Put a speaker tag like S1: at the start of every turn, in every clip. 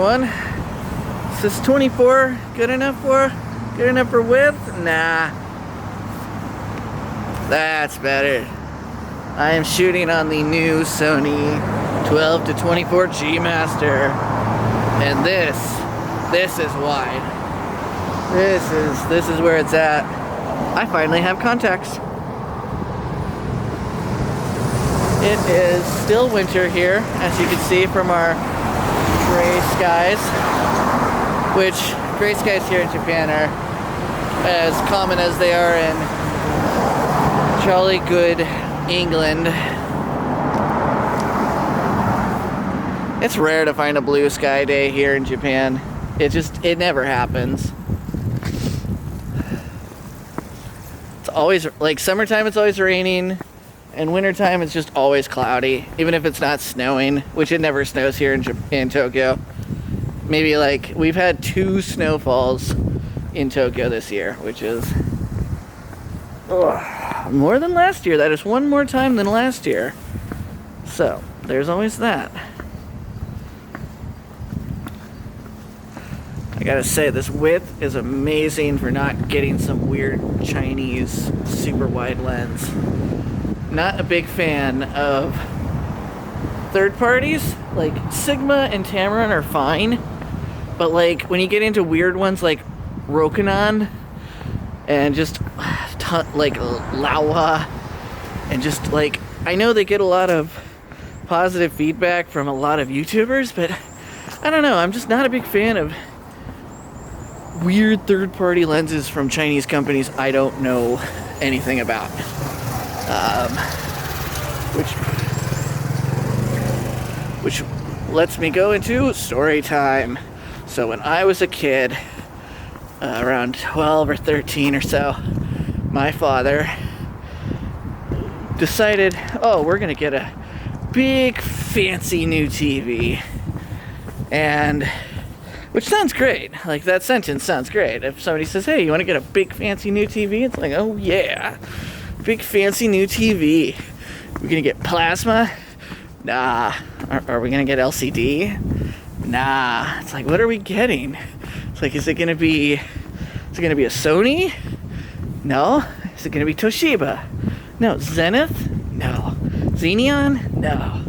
S1: one. Is this 24 good enough for width? Nah. That's better. I am shooting on the new Sony 12 to 24 G Master. And this is wide. This is where it's at. I finally have contacts. It is still winter here, as you can see from our gray skies, which gray skies here in Japan are as common as they are in jolly good England. It's rare to find a blue sky day here in Japan. It never happens. It's always, like, summertime it's always raining, and wintertime it's just always cloudy, even if it's not snowing, which it never snows here in Tokyo. Maybe, like, we've had 2 snowfalls in Tokyo this year, which is more than last year. That is 1 more time than last year. So, there's always that. I gotta say, this width is amazing for not getting some weird Chinese super wide lens. Not a big fan of third parties. Like, Sigma and Tamron are fine, but like when you get into weird ones like Rokinon and just like Laowa, and just like, I know they get a lot of positive feedback from a lot of YouTubers, but I don't know, I'm just not a big fan of weird third-party lenses from Chinese companies I don't know anything about. Which lets me go into story time. So when I was a kid, around 12 or 13 or so, my father decided, oh, we're gonna get a big fancy new TV. And which sounds great. Like, that sentence sounds great. If somebody says, hey, you want to get a big fancy new TV? It's like, oh yeah, big fancy new TV. We're gonna get plasma? Nah. Are we gonna get LCD? Nah. It's like, what are we getting? It's like, is it gonna be a Sony? No. Is it gonna be Toshiba? No. Zenith? No. Xeneon? No.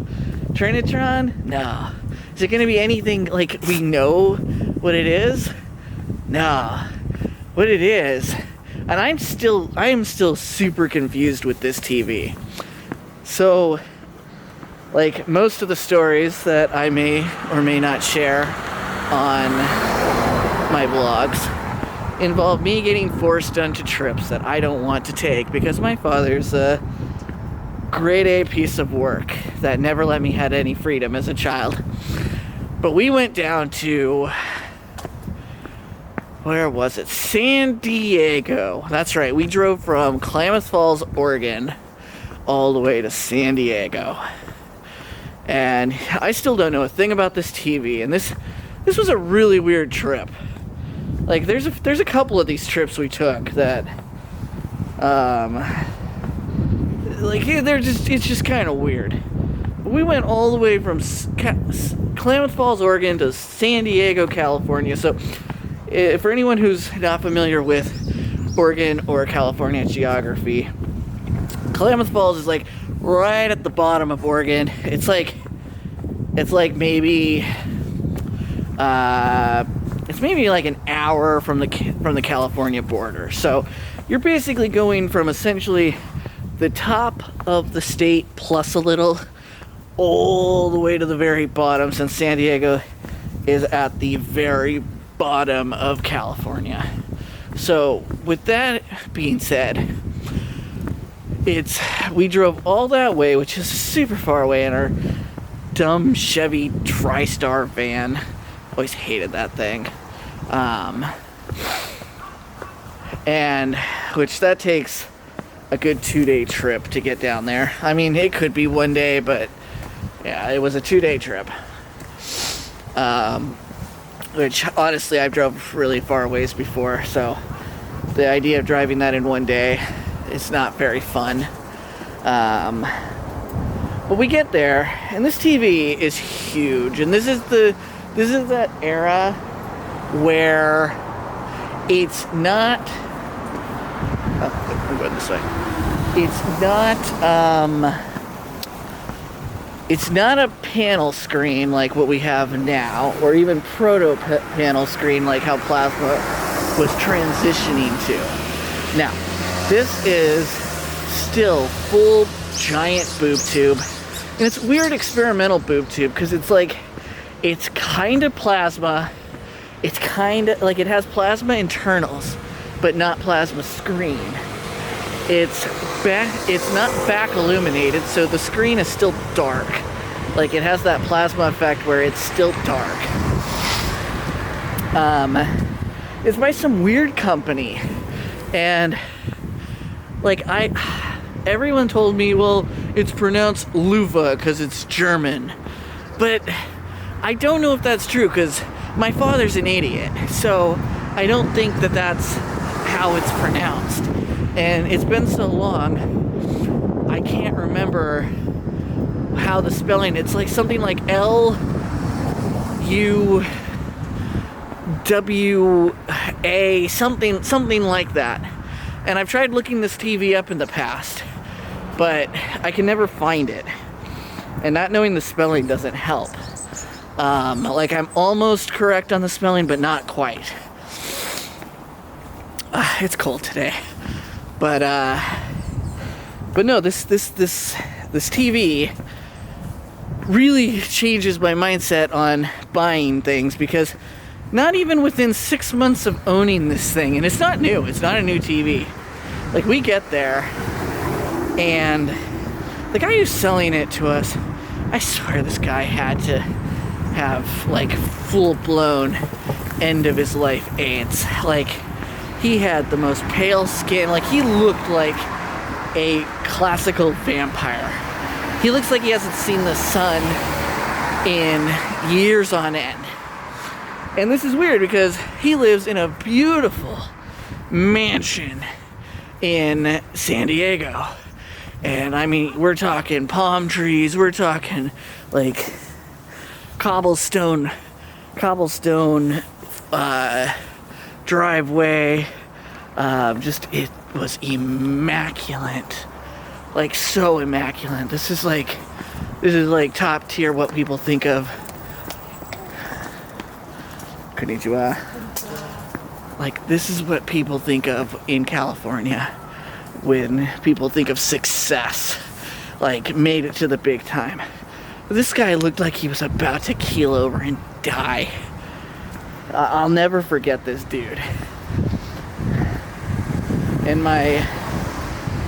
S1: Trinitron? No. Is it going to be anything like we know what it is? No. What it is, and I am still super confused with this TV. So, like, most of the stories that I may or may not share on my vlogs involve me getting forced onto trips that I don't want to take because my father's a grade A piece of work that never let me have any freedom as a child. But we went down to, where was it? San Diego. That's right. We drove from Klamath Falls, Oregon, all the way to San Diego. And I still don't know a thing about this TV. And this was a really weird trip. Like, there's a couple of these trips we took that, like, it's just kind of weird. We went all the way from Klamath Falls, Oregon to San Diego, California. So, for anyone who's not familiar with Oregon or California geography, Klamath Falls is like right at the bottom of Oregon. It's like maybe like an hour from the California border. So, you're basically going from essentially the top of the state plus a little, all the way to the very bottom, since San Diego is at the very bottom of California. So, with that being said, we drove all that way, which is super far away, in our dumb Chevy TriStar van. Always hated that thing. And which that takes a good 2-day trip to get down there. I mean, it could be 1 day, but yeah, it was a 2-day trip. Which, honestly, I've drove really far ways before, so the idea of driving that in 1 day is not very fun. But we get there, and this TV is huge, and this is the This is that era where it's not. Oh, I'm going this way. It's not a panel screen like what we have now, or even proto-panel screen like how plasma was transitioning to. Now, this is still full giant boob tube, and it's weird experimental boob tube because it's kind of plasma. It's kind of like it has plasma internals, but not plasma screen. It's not back illuminated, so the screen is still dark. Like it has that plasma effect where it's still dark. It's by some weird company, and everyone told me, well, it's pronounced Luva because it's German, but I don't know if that's true because my father's an idiot, so I don't think that that's how it's pronounced. And it's been so long, I can't remember how the spelling. It's like something like L-U-W-A, something like that. And I've tried looking this TV up in the past, but I can never find it. And not knowing the spelling doesn't help. I'm almost correct on the spelling, but not quite. It's cold today. But no, this TV really changes my mindset on buying things, because not even within 6 months of owning this thing, and it's not new, it's not a new TV. Like, we get there, and the guy who's selling it to us, I swear this guy had to have, like, full-blown end-of-his-life AIDS. Like, he had the most pale skin. Like, he looked like a classical vampire. He looks like he hasn't seen the sun in years on end. And this is weird because he lives in a beautiful mansion in San Diego. And I mean, we're talking palm trees, we're talking like cobblestone driveway. It was immaculate, like so immaculate. This is like top tier what people think of. Konnichiwa. Like, this is what people think of in California when people think of success, like made it to the big time. This guy looked like he was about to keel over and die. I'll never forget this dude. And my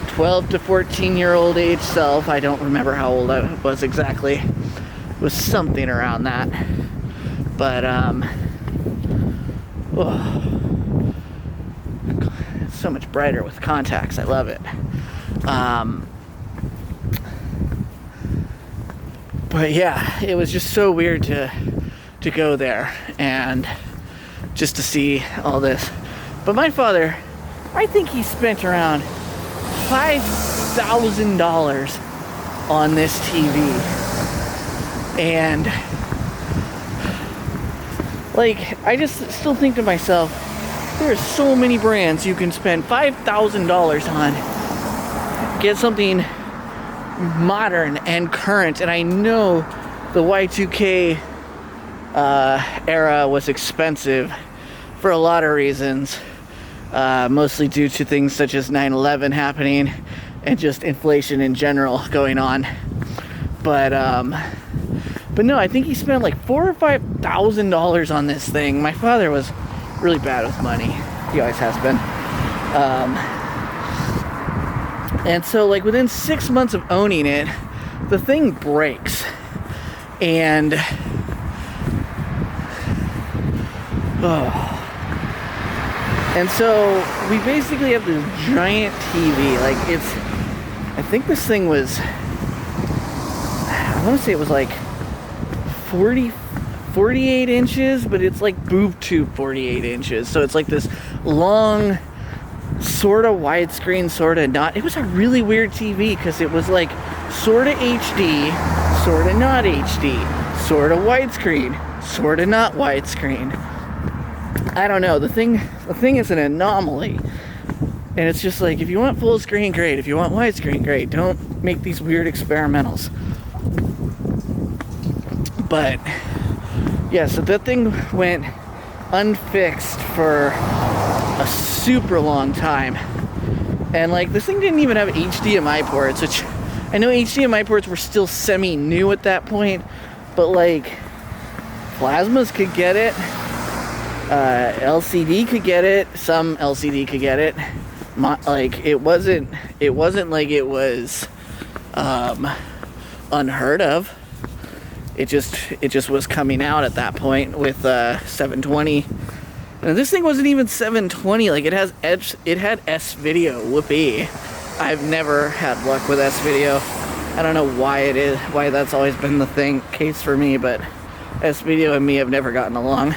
S1: 12 to 14-year-old age self, I don't remember how old I was exactly, it was something around that. But, it's so much brighter with contacts. I love it. But yeah, it was just so weird to go there and just to see all this. But my father, I think he spent around $5,000 on this TV. And like, I just still think to myself, there are so many brands you can spend $5,000 on, get something modern and current. And I know the Y2K era was expensive for a lot of reasons, mostly due to things such as 9/11 happening and just inflation in general going on. But no, I think he spent like $4,000 or $5,000 on this thing. My father was really bad with money. He always has been. And so, like, within 6 months of owning it, the thing breaks. And and so we basically have this giant TV. Like, I think this thing was, I want to say it was like 48 inches, but it's like boob tube 48 inches. So it's like this long, sort of widescreen, sort of not. It was a really weird TV because it was like sort of HD, sort of not HD, sort of widescreen, sort of not widescreen. I don't know. The thing is an anomaly. And it's just like, if you want full screen, great. If you want widescreen, great. Don't make these weird experimentals. But yeah, so that thing went unfixed for a super long time. And like, this thing didn't even have HDMI ports, which I know HDMI ports were still semi-new at that point, but like, plasmas could get it, LCD could get it, some LCD could get it. Like, it wasn't like it was unheard of. It just was coming out at that point with 720. And this thing wasn't even 720. Like, it had S-Video. Whoopee. I've never had luck with S-Video. I don't know why that's always been the case for me, but S-Video and me have never gotten along.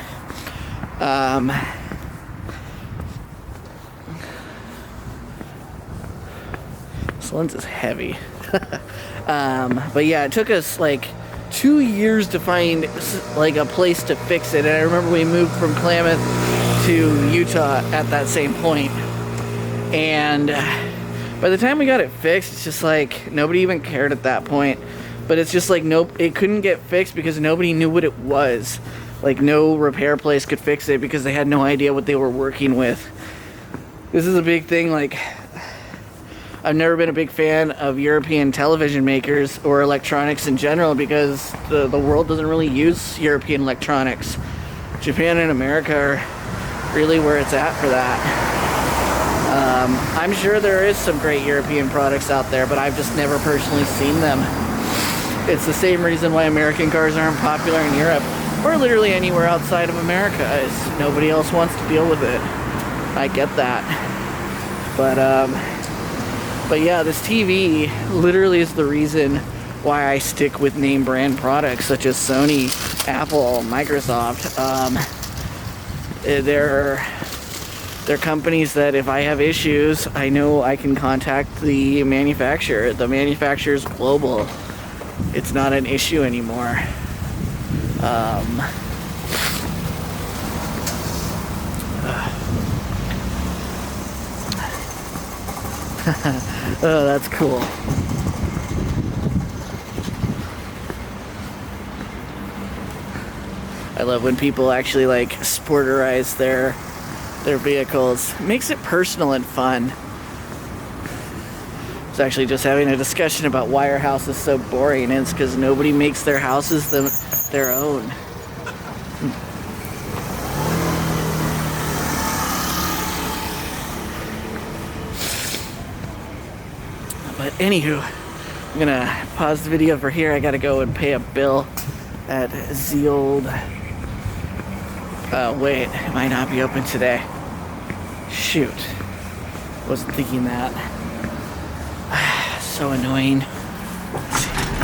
S1: This lens is heavy. But yeah, it took us like 2 years to find like a place to fix it. And I remember we moved from Klamath to Utah at that same point. And by the time we got it fixed, it's just like nobody even cared at that point. But it's just like, nope, it couldn't get fixed because nobody knew what it was. Like, no repair place could fix it because they had no idea what they were working with. This is a big thing. Like, I've never been a big fan of European television makers or electronics in general because the world doesn't really use European electronics. Japan and America are really where it's at for that. I'm sure there is some great European products out there, but I've just never personally seen them. It's the same reason why American cars aren't popular in Europe, or literally anywhere outside of America, is nobody else wants to deal with it. I get that. But yeah, this TV literally is the reason why I stick with name brand products such as Sony, Apple, Microsoft. They're companies that if I have issues, I know I can contact the manufacturer. The manufacturer's global. It's not an issue anymore. Oh, that's cool. I love when people actually like sporterize their vehicles. It makes it personal and fun. I was actually just having a discussion about why our house is so boring, and it's because nobody makes their houses their own. But anywho, I'm gonna pause the video for here. I gotta go and pay a bill at the old... wait, it might not be open today. Shoot. Wasn't thinking that. So annoying.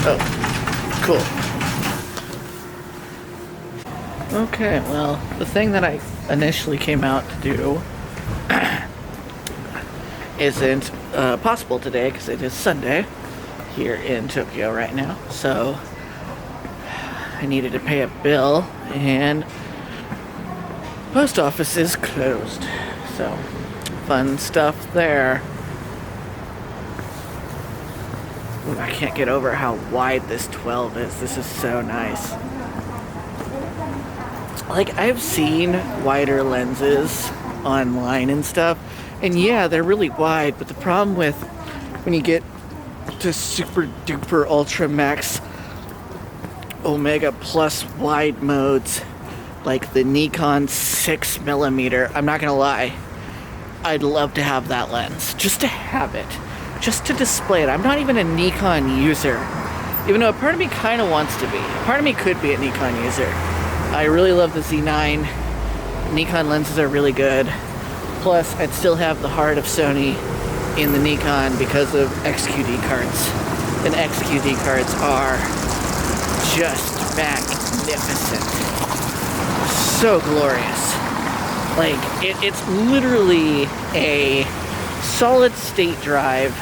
S1: Oh, cool. Okay, well, the thing that I initially came out to do isn't possible today because it is Sunday here in Tokyo right now. So I needed to pay a bill and post office is closed. So fun stuff there. Ooh, I can't get over how wide this 12 is. This is so nice. Like, I've seen wider lenses online and stuff, and yeah, they're really wide, but the problem with when you get to super duper ultra max Omega plus wide modes, like the Nikon 6mm, I'm not gonna lie, I'd love to have that lens, just to have it, just to display it. I'm not even a Nikon user, even though a part of me kind of wants to be. A part of me could be a Nikon user. I really love the Z9. Nikon lenses are really good. Plus, I'd still have the heart of Sony in the Nikon because of XQD cards. And XQD cards are just magnificent. So glorious. Like, it's literally a solid state drive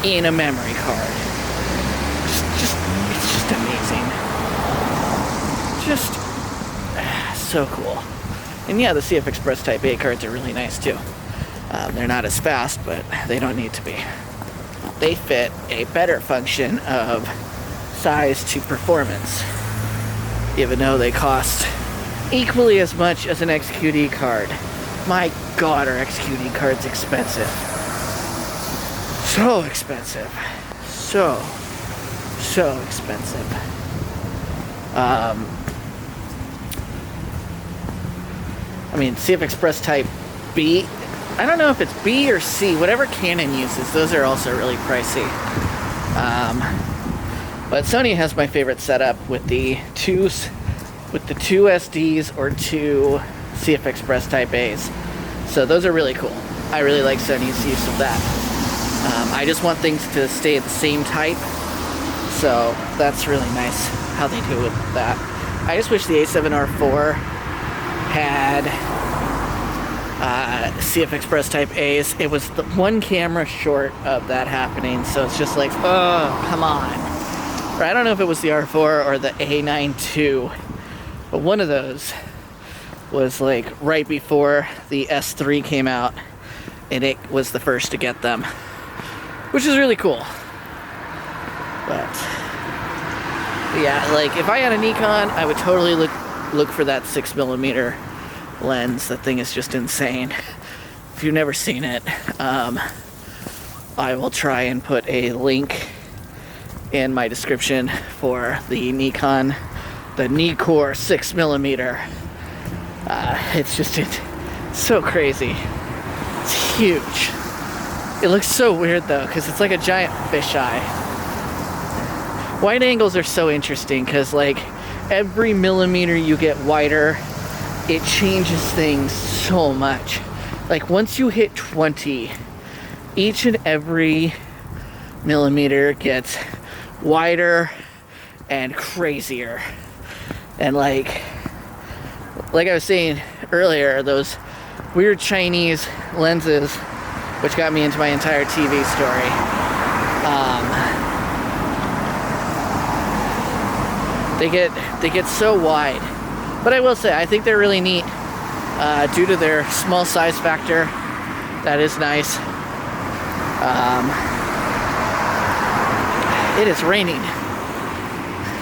S1: in a memory card. It's just amazing. just so cool. And yeah, the CF Express Type A cards are really nice too. They're not as fast, but they don't need to be. They fit a better function of size to performance, even though they cost equally as much as an XQD card. My God, are XQD cards expensive. So expensive. So expensive. I mean, CF Express Type B, I don't know if it's B or C, whatever Canon uses, those are also really pricey. But Sony has my favorite setup with the two SDs or two CF Express Type A's. So those are really cool. I really like Sony's use of that. I just want things to stay the same type, so that's really nice how they do with that. I just wish the A7R4 had CF Express Type A's. It was the one camera short of that happening, so it's just like, oh, come on. Or I don't know if it was the R4 or the A9 II, but one of those was like right before the S3 came out, and it was the first to get them, which is really cool. But yeah, like if I had a Nikon, I would totally look for that 6mm lens. That thing is just insane. If you've never seen it, I will try and put a link in my description for the Nikon, the Nikkor 6mm. It's so crazy. It's huge. It looks so weird though, because it's like a giant fisheye. Wide angles are so interesting because like every millimeter you get wider, it changes things so much. Like once you hit 20, each and every millimeter gets wider and crazier. And like I was saying earlier, those weird Chinese lenses, which got me into my entire TV story, they get so wide. But I will say, I think they're really neat due to their small size factor. That is nice. It is raining,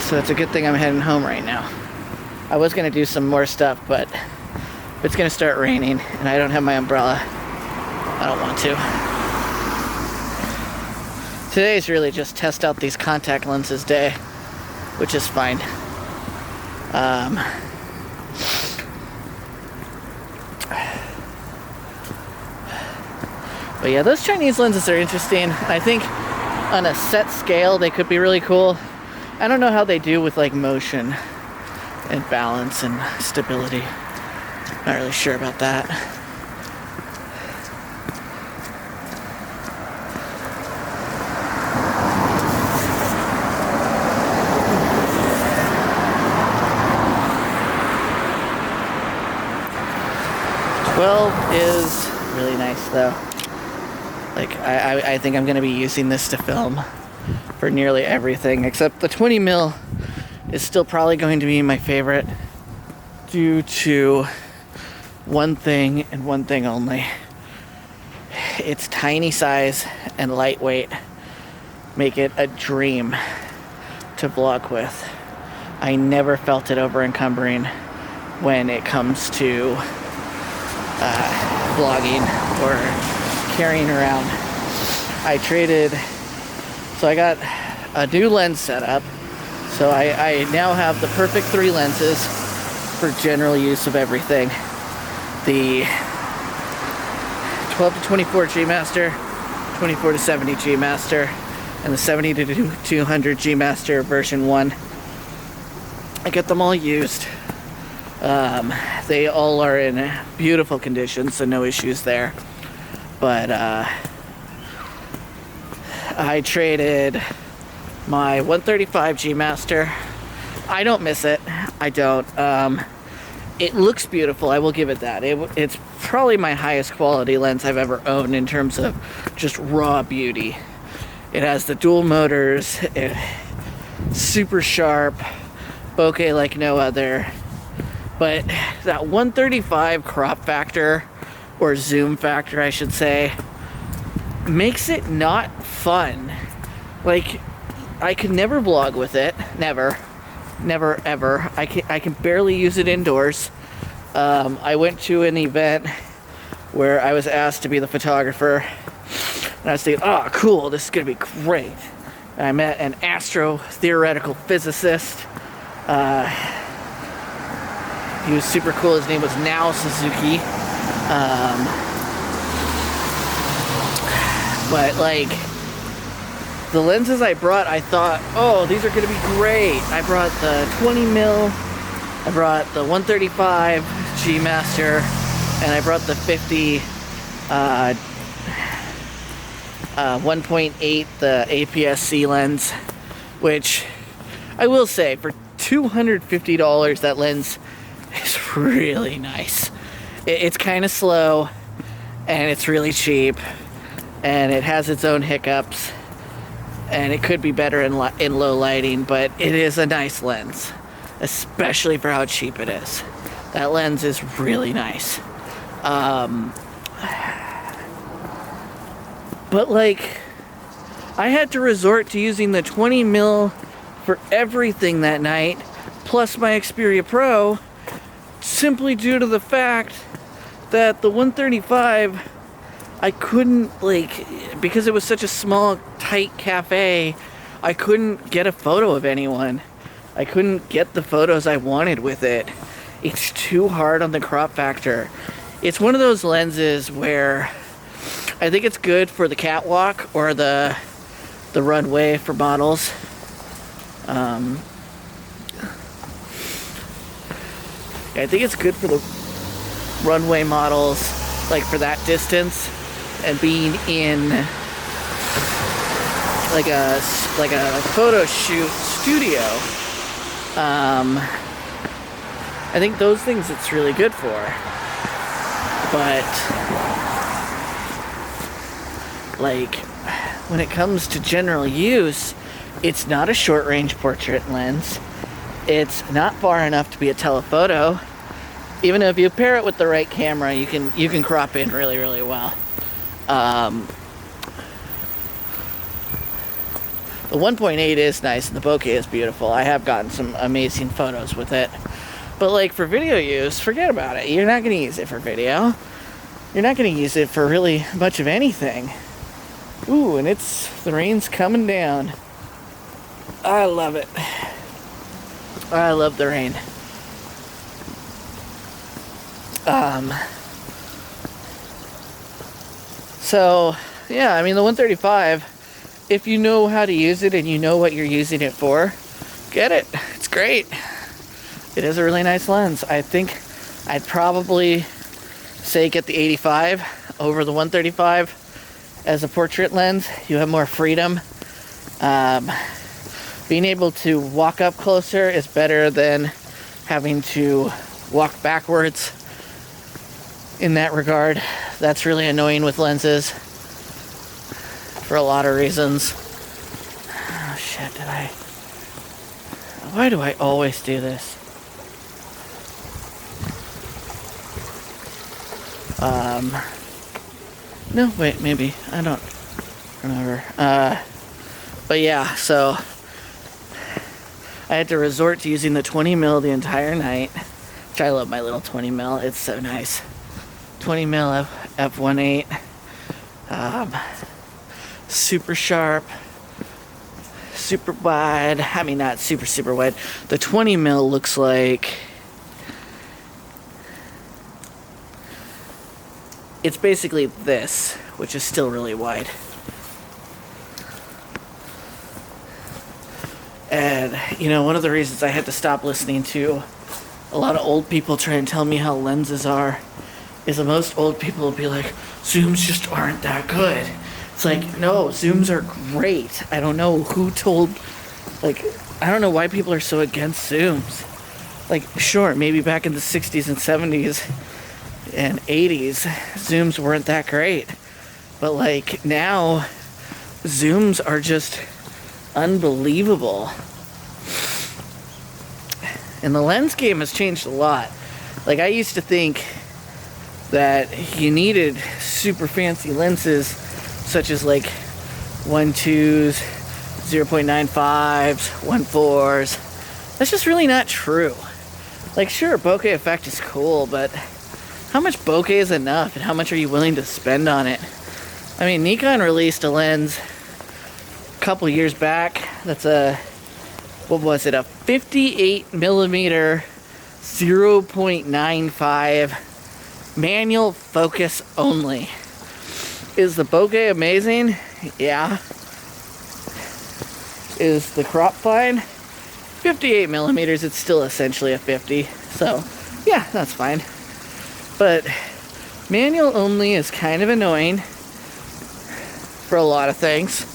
S1: so it's a good thing I'm heading home right now. I was going to do some more stuff, but it's going to start raining, and I don't have my umbrella. I don't want to. Today's really just test out these contact lenses day, which is fine. But yeah, those Chinese lenses are interesting. I think on a set scale, they could be really cool. I don't know how they do with like motion and balance and stability. Not really sure about that. Is really nice though. Like I think I'm going to be using this to film for nearly everything, except the 20mm is still probably going to be my favorite due to one thing and one thing only. Its tiny size and lightweight make it a dream to vlog with. I never felt it over encumbering when it comes to vlogging or carrying around. I got a new lens setup, so I now have the perfect 3 lenses for general use of everything. The 12 to 24 G Master, 24 to 70 G Master, and the 70 to 200 G Master version 1. I get them all used. They all are in beautiful condition, so no issues there. But I traded my 135 G Master. I don't miss it. I don't. It looks beautiful. I will give it that. It's probably my highest quality lens I've ever owned in terms of just raw beauty. It has the dual motors, super sharp, bokeh like no other. But that 135 crop factor, or zoom factor I should say, makes it not fun. Like, I could never vlog with it. Never ever. I can barely use it indoors. I went to an event where I was asked to be the photographer, and I was thinking, oh cool, this is gonna be great. And I met an astro-theoretical physicist. He was super cool. His name was Nao Suzuki. But like, the lenses I brought, I thought, oh, these are gonna be great. I brought the 20 mil, I brought the 135 G Master, and I brought the 50 1.8, the APS-C lens, which I will say, for $250, that lens is really nice. It's kind of slow, and it's really cheap, and it has its own hiccups, and it could be better in low lighting, but it is a nice lens, especially for how cheap it is. That lens is really nice. But like, I had to resort to using the 20 mil for everything that night, plus my Xperia Pro, simply due to the fact that the 135, I couldn't, like, because it was such a small, tight cafe, I couldn't get a photo of anyone. I couldn't get the photos I wanted with it. It's too hard on the crop factor. It's one of those lenses where I think it's good for the catwalk or the runway for models. I think it's good for the runway models, like for that distance, and being in like a photo shoot studio. I think those things it's really good for. But like, when it comes to general use, it's not a short-range portrait lens. It's not far enough to be a telephoto. Even if you pair it with the right camera, you can crop in really, really well. The 1.8 is nice, and the bokeh is beautiful. I have gotten some amazing photos with it. But like, for video use, forget about it. You're not going to use it for video. You're not going to use it for really much of anything. Ooh, and the rain's coming down. I love it. I love the rain. So, yeah, I mean, the 135, if you know how to use it and you know what you're using it for, get it. It's great. It is a really nice lens. I think I'd probably say get the 85 over the 135 as a portrait lens. You have more freedom. Being able to walk up closer is better than having to walk backwards in that regard. That's really annoying with lenses for a lot of reasons. Oh shit, why do I always do this? No, wait, maybe. I don't remember. But yeah, so I had to resort to using the 20 mil the entire night, which I love my little 20 mil. It's so nice. 20 mil f1.8. Super sharp, super wide. I mean, not super wide. The 20 mil looks like it's basically this, which is still really wide. And, you know, one of the reasons I had to stop listening to a lot of old people try and tell me how lenses are is that most old people will be like, zooms just aren't that good. It's like, no, zooms are great. I don't know who told, like, I don't know why people are so against zooms. Like, sure, maybe back in the 60s and 70s and 80s, zooms weren't that great. But, like, now, zooms are just unbelievable. And the lens game has changed a lot. Like, I used to think that you needed super fancy lenses, such as like 1.2s, 0.95s, 1.4s. That's just really not true. Like, sure, bokeh effect is cool, but how much bokeh is enough, and how much are you willing to spend on it? I mean, Nikon released a lens a couple years back that's a 58 millimeter 0.95 manual focus only. Is the bokeh amazing? Yeah. Is the crop fine? 58 millimeters, it's still essentially a 50. So, yeah, that's fine. But manual only is kind of annoying for a lot of things.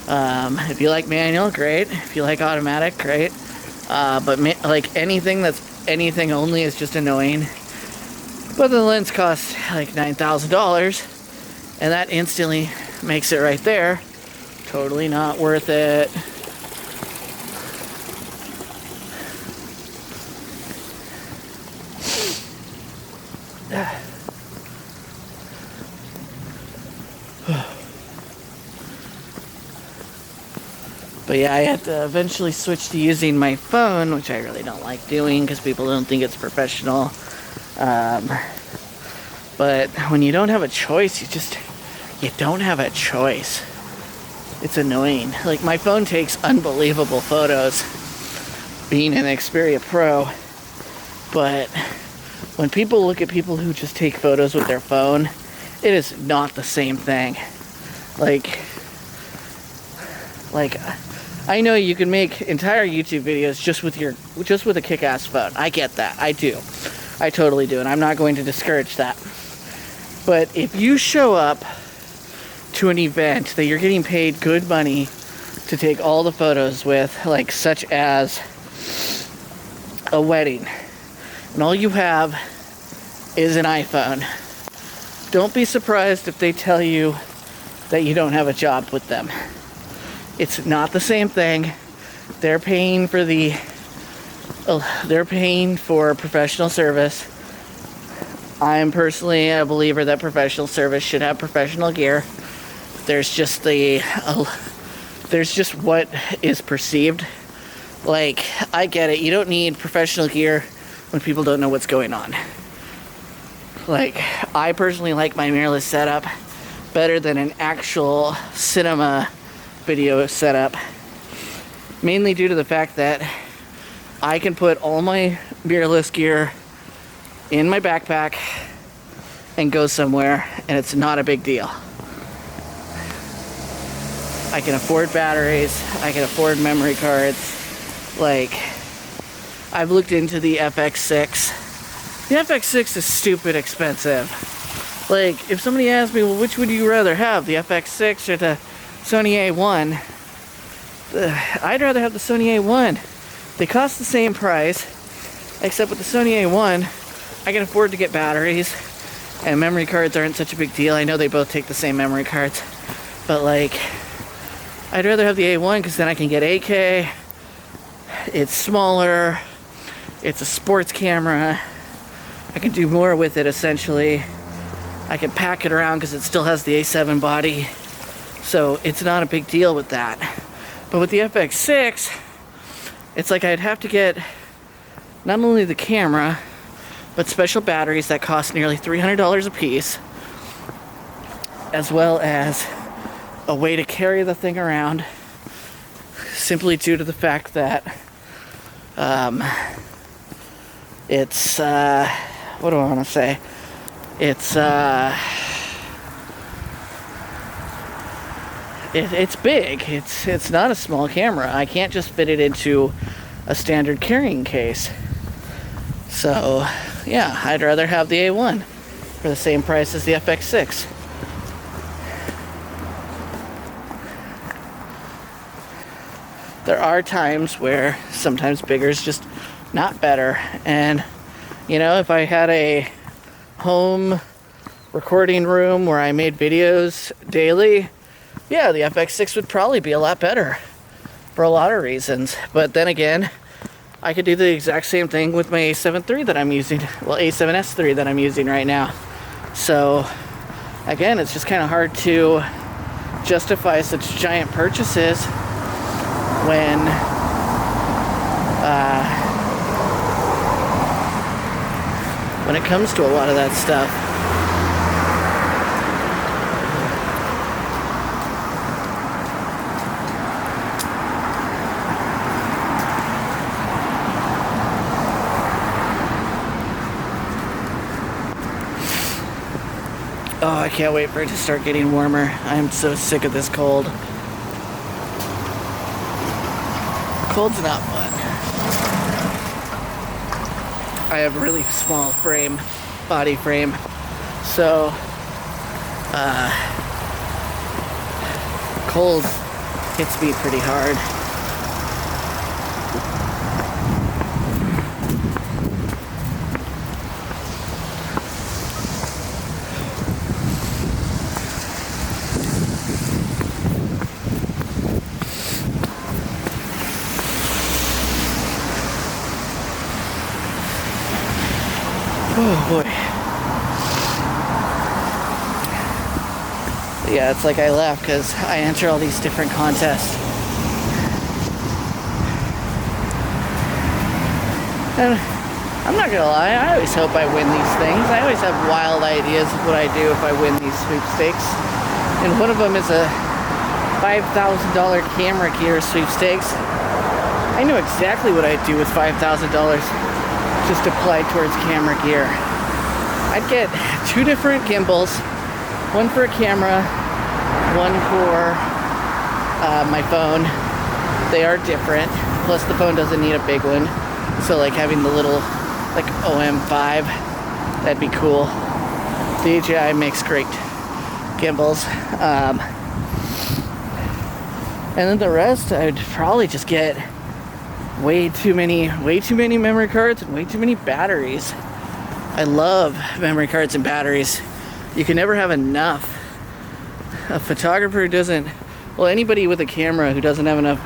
S1: If you like manual, great. If you like automatic, great. But like anything that's anything only is just annoying. But the lens costs like $9,000, and that instantly makes it right there totally not worth it. But yeah, I had to eventually switch to using my phone, which I really don't like doing because people don't think it's professional. But when you don't have a choice, you don't have a choice. It's annoying. Like, my phone takes unbelievable photos, being an Xperia Pro, but when people look at people who just take photos with their phone, it is not the same thing. Like I know you can make entire YouTube videos just with a kick-ass phone. I get that. I do. I totally do, and I'm not going to discourage that. But if you show up to an event that you're getting paid good money to take all the photos with, like such as a wedding, and all you have is an iPhone, don't be surprised if they tell you that you don't have a job with them. It's not the same thing. They're paying for professional service. I am personally a believer that professional service should have professional gear. There's just what is perceived. Like, I get it. You don't need professional gear when people don't know what's going on. Like, I personally like my mirrorless setup better than an actual cinema video setup, mainly due to the fact that I can put all my mirrorless gear in my backpack and go somewhere, and it's not a big deal. I can afford batteries, I can afford memory cards. Like, I've looked into the FX6. The FX6 is stupid expensive. Like, if somebody asked me, well, which would you rather have, the FX6 or the Sony A1, I'd rather have the Sony A1. They cost the same price, except with the Sony A1, I can afford to get batteries, and memory cards aren't such a big deal. I know they both take the same memory cards, but like, I'd rather have the A1 because then I can get 8K. It's smaller. It's a sports camera. I can do more with it, essentially. I can pack it around because it still has the A7 body. So it's not a big deal with that. But with the FX6, it's like I'd have to get not only the camera, but special batteries that cost nearly $300 a piece, as well as a way to carry the thing around, simply due to the fact that it's, what do I want to say? It's big. It's not a small camera. I can't just fit it into a standard carrying case. So, yeah, I'd rather have the A1 for the same price as the FX6. There are times where sometimes bigger is just not better. And, you know, if I had a home recording room where I made videos daily, yeah, the FX6 would probably be a lot better for a lot of reasons. But then again, I could do the exact same thing with my A7 III that I'm using. Well, A7S III that I'm using right now. So, again, it's just kind of hard to justify such giant purchases when it comes to a lot of that stuff. Oh, I can't wait for it to start getting warmer. I'm so sick of this cold. Cold's not fun. I have a really small body frame, so cold hits me pretty hard. Oh boy. Yeah, it's like I laugh because I enter all these different contests. And I'm not gonna lie, I always hope I win these things. I always have wild ideas of what I do if I win these sweepstakes. And one of them is a $5,000 camera gear sweepstakes. I know exactly what I'd do with $5,000 just applied towards camera gear. I'd get 2 different gimbals, one for a camera, one for my phone. They are different, plus the phone doesn't need a big one. So like having the little like OM5, that'd be cool. DJI makes great gimbals. And then the rest, I'd probably just get way too many memory cards and way too many batteries. I love memory cards and batteries. You can never have enough. A photographer who doesn't, well, anybody with a camera who doesn't have enough,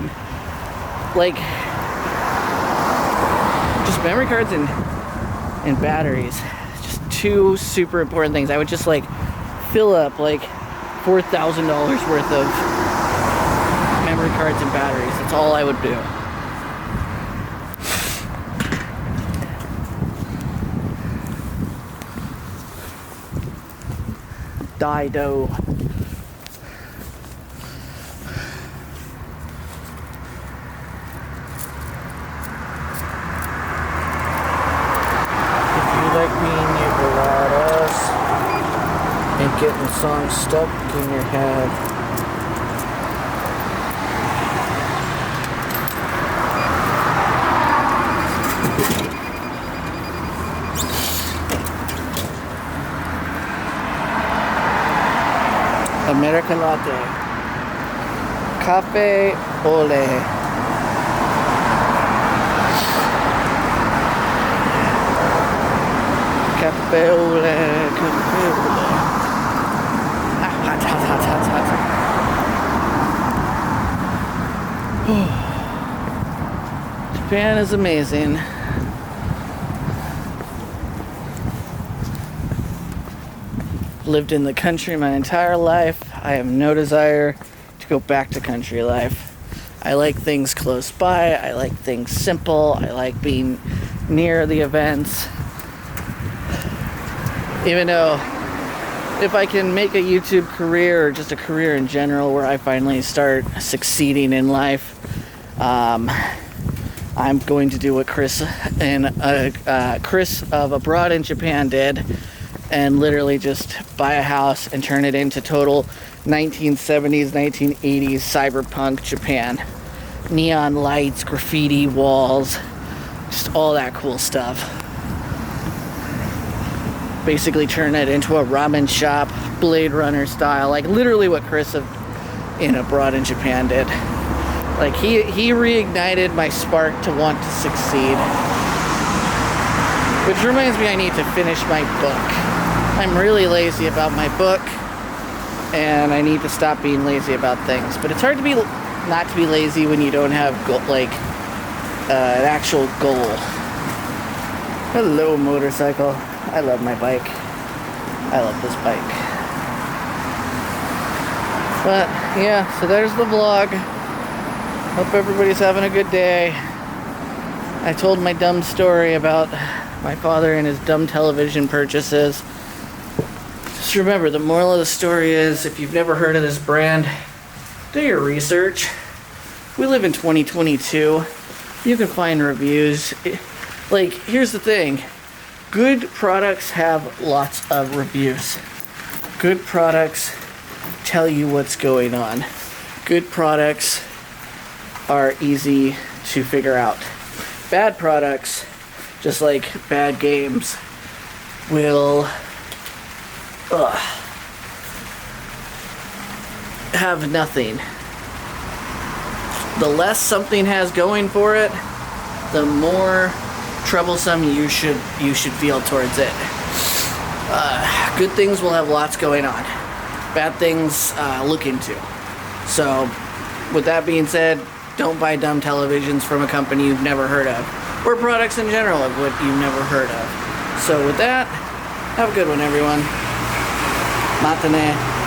S1: like, just memory cards and batteries. Just 2 super important things. I would just like fill up like $4,000 worth of memory cards and batteries. That's all I would do. Dido. If you like being Baradas and getting songs stuck in your head, American latte, cafe ole. Cafe ole, cafe ole. Ah, hot, hot, hot, hot, hot. Japan is amazing. Lived in the country my entire life. I have no desire to go back to country life. I like things close by. I like things simple. I like being near the events. Even though if I can make a YouTube career or just a career in general where I finally start succeeding in life, I'm going to do what Chris of Abroad in Japan did, and literally just buy a house and turn it into total 1970s, 1980s cyberpunk Japan. Neon lights, graffiti walls, just all that cool stuff. Basically turn it into a ramen shop, Blade Runner style, like literally what Chris in Abroad in Japan did. Like he reignited my spark to want to succeed. Which reminds me I need to finish my book. I'm really lazy about my book, and I need to stop being lazy about things. But it's hard to be not to be lazy when you don't have an actual goal. Hello, motorcycle. I love my bike. I love this bike. But yeah, so there's the vlog. Hope everybody's having a good day. I told my dumb story about my father and his dumb television purchases. Just remember, the moral of the story is, if you've never heard of this brand, do your research. We live in 2022. You can find reviews. Like, here's the thing. Good products have lots of reviews. Good products tell you what's going on. Good products are easy to figure out. Bad products, just like bad games, will have nothing. The less something has going for it, the more troublesome you should feel towards it. Good things will have lots going on. Bad things, look into. So, with that being said, don't buy dumb televisions from a company you've never heard of, or products in general of what you've never heard of. So with that, have a good one, everyone. Matane.